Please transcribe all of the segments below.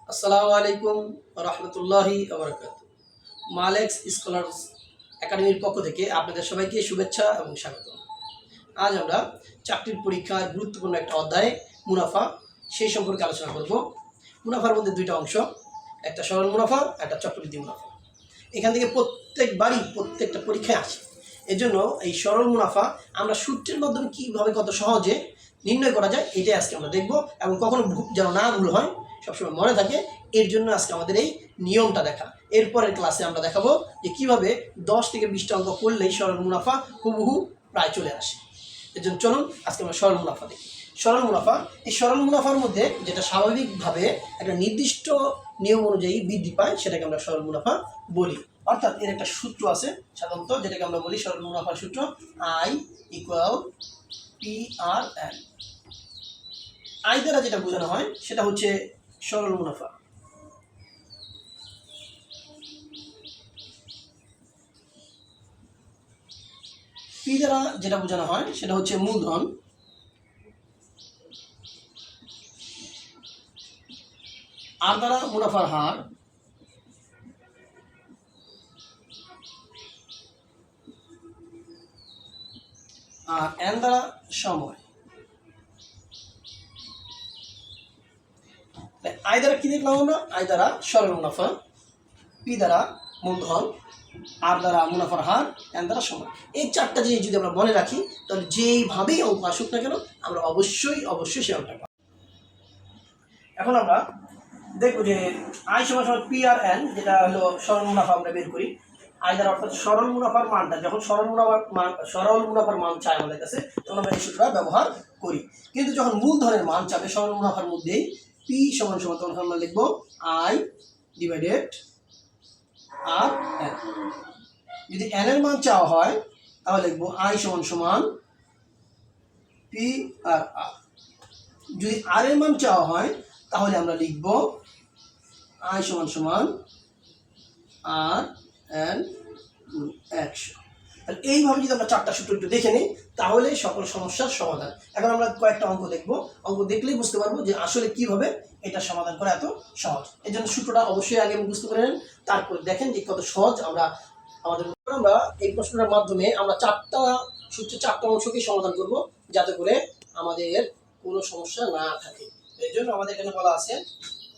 আসসালামু আলাইকুম রহমতুল্লাহি ওবরাকাতুহু। মালেক্স স্কলার্স একাডেমির পক্ষ থেকে আপনাদের সবাইকে শুভেচ্ছা এবং স্বাগত। আজ আমরা চাকরির পরীক্ষার গুরুত্বপূর্ণ একটা অধ্যায় মুনাফা সেই সম্পর্কে আলোচনা করব। মুনাফার মধ্যে দুইটা অংশ, একটা সরল মুনাফা, একটা চক্রবৃদ্ধি মুনাফা। এখান থেকে প্রত্যেকটা পরীক্ষায় আসে। এজন্য এই সরল মুনাফা আমরা সূত্রের মাধ্যমে কীভাবে কত সহজে নির্ণয় করা যায় এটাই আজকে আমরা দেখব, এবং কখনো যেন না ভুল হয় সবসময় মনে থাকে, এর জন্য আজকে আমাদের এই নিয়মটা দেখা। এরপরের ক্লাসে আমরা দেখাবো যে কীভাবে 10 থেকে 20টা অঙ্ক করলেই সরল মুনাফা হুবহু প্রায় চলে আসে। এর জন্য চলুন আজকে আমরা সরল মুনাফা দেখি। সরল মুনাফা, এই সরল মুনাফার মধ্যে যেটা স্বাভাবিকভাবে একটা নির্দিষ্ট নিয়ম অনুযায়ী বৃদ্ধি পায় সেটাকে আমরা সরল মুনাফা বলি। অর্থাৎ এর একটা সূত্র আছে সাধারণত, যেটাকে আমরা বলি সরল মুনাফার সূত্র I = PR/N। আই দ্বারা যেটা বোঝানো হয় সেটা হচ্ছে সরল মুনাফা। পি দ্বারা যেটা বোঝানো হয় সেটা হচ্ছে মূলধন। আর দ্বারা মুনাফার হার। আর এন দ্বারা সময়। আই দ্বারা কি দেখলাম আমরা? আই দ্বারা সরল মুনাফা, পি দ্বারা মূলধন, আর দ্বারা মুনাফার হার, এন দ্বারা সময়। এই চারটা জিনিস যদি আমরা মনে রাখি তাহলে যেইভাবেই অঙ্ক আসুক না কেন আমরা অবশ্যই সে অঙ্কটা পাবো। এখন আমরা দেখব যে আই সমান পি আর এন, যেটা হলো সরল মুনাফা আমরা বের করি। আই দ্বারা অর্থাৎ সরল মুনাফার মানটা যখন সরল মুনাফার মান চায় আমাদের কাছে তখন আমরা এই সূত্রটা ব্যবহার করি। কিন্তু যখন মূলধনের মান চাবে সরল মুনাফার মধ্যেই পি সমান তখন আমরা লিখবো আই ডিভাইডেড আর এন। যদি এন এর মান চাওয়া হয় তাহলে লিখবো আই সমান পি আর আর। যদি আর এর মান চাওয়া হয় তাহলে আমরা লিখব আই সমান আর এন 100। তাহলে এইভাবে যদি আমরা চারটা সূত্র একটু দেখে নিই তাহলে সকল সমস্যার সমাধান। এখন আমরা কয়েকটা অঙ্ক দেখব, অঙ্ক দেখলেই বুঝতে পারবো যে আসলে কিভাবে এটা সমাধান করা এত সহজ। এই জন্য সূত্রটা অবশ্যই আগে বুঝতে পারে নেন, তারপরে দেখেন যে কত সহজ আমরা এই প্রশ্নটার মাধ্যমে আমরা চারটা অংশকে সমাধান করব যাতে করে আমাদের কোনো সমস্যা না থাকে। এই জন্য আমাদের এখানে বলা আছে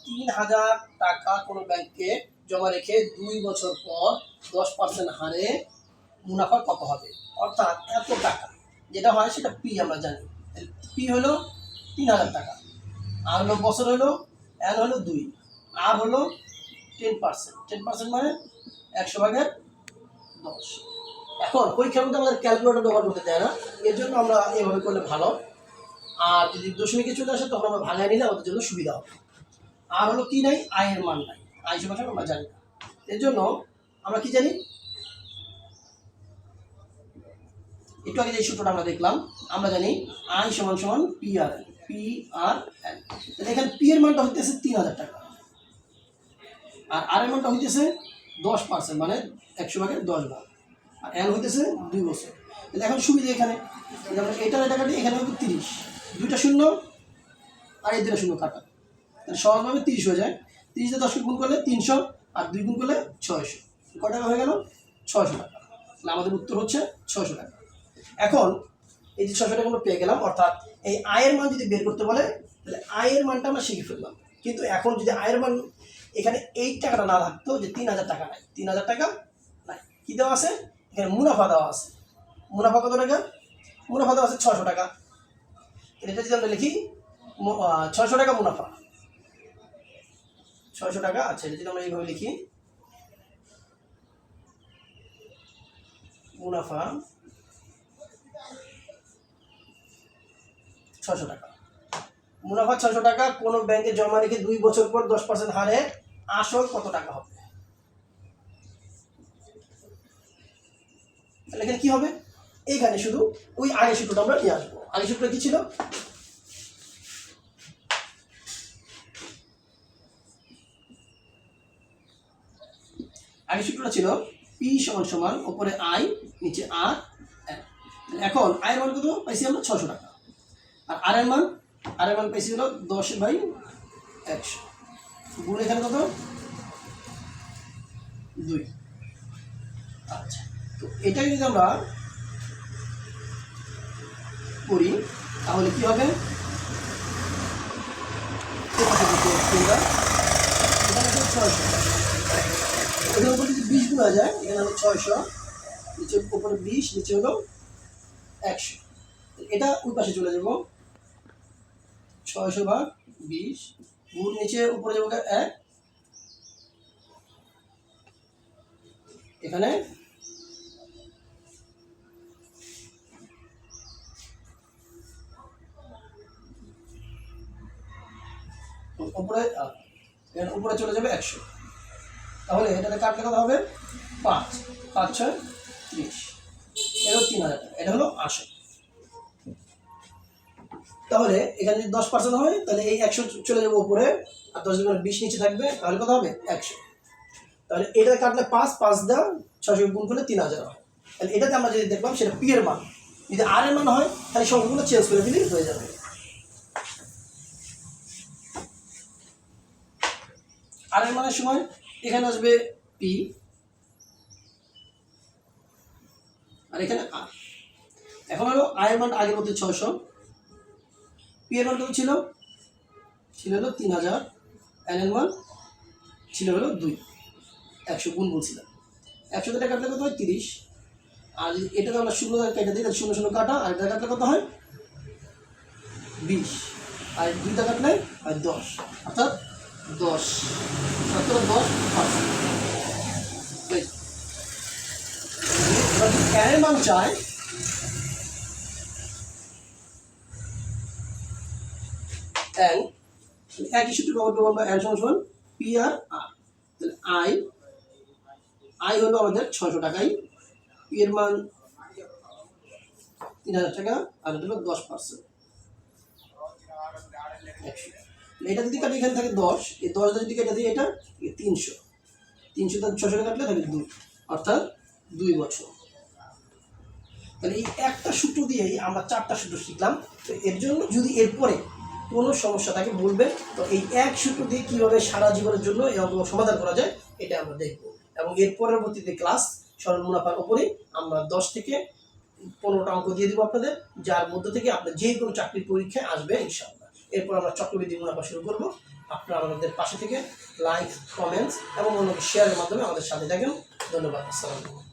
3000 টাকা কোনো ব্যাংকে জমা রেখে 2 বছর পর 10% হারে মুনাফা কত হবে। অর্থাৎ এত টাকা যেটা হয় সেটা পি আমরা জানি। পি হলো 3000 টাকা, আর হলো বছর হলো, এন হলো 2, আর হলো 10% মানে 100/10। এখন পরীক্ষার মধ্যে আমাদের ক্যালকুলেটর ব্যবহার করতে দেয় না, এর জন্য আমরা এভাবে করলে ভালো। আর যদি দশমিকে চলে আসে তখন আমরা ভাঙায় নিলে আমাদের জন্য সুবিধা হবে। আর হলো কি নাই, আয়ের মান নাই, আয় সমান আমরা জানি না। এর জন্য আমরা কি জানি, একটু আগে যে সূত্রটা আমরা দেখলাম আমরা জানি আই সমান পি আর এন। এখানে পি এর মানটা হইতেছে 3000 টাকা, আর এর মানটা হইতেছে 10% মানে 100/10 ভাগ, আর এন হইতেছে 2 বছর। তাহলে এখন সুবিধা এখানে এটা কাটি, এখানে হবে 30, 2টা শূন্য আর এই 2টা শূন্য কাটা, তাহলে সহজভাবে 30 হয়ে যায়। 30 দিয়ে 10 গুণ করলে 300, আর 2 গুণ করলে 600। কত টাকা হয়ে গেল? 600 টাকা। তাহলে আমাদের উত্তর হচ্ছে 600 টাকা। এখন এই যে 600 টাকা আমরা পেয়ে গেলাম, অর্থাৎ এই আয়ের মান যদি বের করতে বলে তাহলে আয়ের মানটা আমরা শিখে ফেললাম। কিন্তু এখন যদি আয়ের মান এখানে এই টাকাটা না থাকতো, যে 3000 টাকা নাই, 3000 টাকা নাই, কি দেওয়া আছে এখানে? মুনাফা দেওয়া আছে। মুনাফা কত টাকা? মুনাফা দেওয়া আছে 600 টাকা। এটা যদি আমরা লিখি 600 টাকা মুনাফা, 600 টাকা। আচ্ছা, এটা যদি আমরা এইভাবে লিখি মুনাফা 600 টাকা। মুনাফা 600 টাকা কোনো ব্যাংকে জমা রেখে 2 বছর পর 10% হারে আসল কত টাকা হবে? তাহলে এখানে কি হবে? এইখানে শুধু ওই আগের সূত্রটা আমরা নিয়ে আসবো। আগের সূত্রটা কি ছিল? আগের সূত্রটা ছিল পি সমান উপরে আই নিচে আর এন। এখন আয়ের মান কত পাইছি আমরা? 600 টাকা। আর এর মান পাইছি হলো 10/100। গুণ এখানে কত 2। আচ্ছা, তো এটাকে যদি আমরা করি তাহলে কি হবে, এখানে 600, এখানে উপরে যদি 20 গুণা যায়, এখানে হলো 600, নিচে উপরে 20, নিচে হলো 100। এটা ওই পাশে চলে যাব, 600 ভাগ 20 গুণ নিচে উপরে যাবো 1, এখানে উপরে উপরে চলে যাবে 100। তাহলে এটাতে কাটলে কত হবে 5, 5 6 30, এটা 3000 টাকা, এটা হলো আসল। তাহলে এখানে যদি 10% হয় তাহলে এই 100 চলে যাবে উপরে, আর 10 গুণ 20 নিচে থাকবে, তাহলে কত হবে 100। তাহলে এটা কাটলে 5, 5 দা 600 গুণ করলে 3000 হয়। তাহলে এটাতে আমরা যদি দেখলাম সেটা পি এর মান, যদি আর এর মান হয় তাহলে সংখ্যাগুলো চেঞ্জ করে দিলেই হয়ে যাবে। আর এর মানের সময় এখানে আসবে পি, আর এখানে আর। এখন হলো আয়ের মান আগের মধ্যে 600, পি এর মান কত ছিল হলো 3000, এন এর মান ছিল হলো 2, 100 গুণ বলছিলাম। 100 টাকা কাটলে কত হয় 30, আর এটাকে আমরা 0 দ্বারা কেটে দিই, 0 0 কাটা, আর এটা কাটলে কত হয় 20, আর 2 টাকা কাটলে হয় 10, অর্থাৎ 10, অর্থাৎ 10%। এবার যদি এর মান চাই, এন একই সূত্র ব্যবহার করবো আমরা, এন সমান পি আর আর। তাহলে আই হলো আমাদের 600 টাকাই, পি এর মান 3000 টাকা, আর এটা হলো 10%। এটা যদি কাটি এখানে থাকে 10, এই 10 যদি কেটে দিই এটা 300, 300 তার 600 কাটলে থাকে 2, অর্থাৎ 2 বছর। তাহলে এই একটা সূত্র দিয়েই আমরা 4টা সূত্র শিখলাম। তো এর জন্য যদি এরপরে কোনো সমস্যা থাকে বলবেন, তো এই এক সূত্র দিয়ে কীভাবে সারা জীবনের জন্য এই অঙ্ক সমাধান করা যায় এটা আমরা দেখব। এবং এর পরবর্তীতে ক্লাস সরল মুনাফার উপরে আমরা 10 থেকে 15টা অঙ্ক দিয়ে দেবো আপনাদের, যার মধ্য থেকে আপনার যে কোনো চাকরির পরীক্ষায় আসবে ইনশাআল্লাহ। এরপর আমরা চক্রবৃদ্ধি মুনাফা শুরু করব। আপনারা আমাদের পাশে থেকে লাইক, কমেন্টস এবং অন্যকে শেয়ারের মাধ্যমে আমাদের সাথে থাকেন। ধন্যবাদ। আসসালামু আলাইকুম।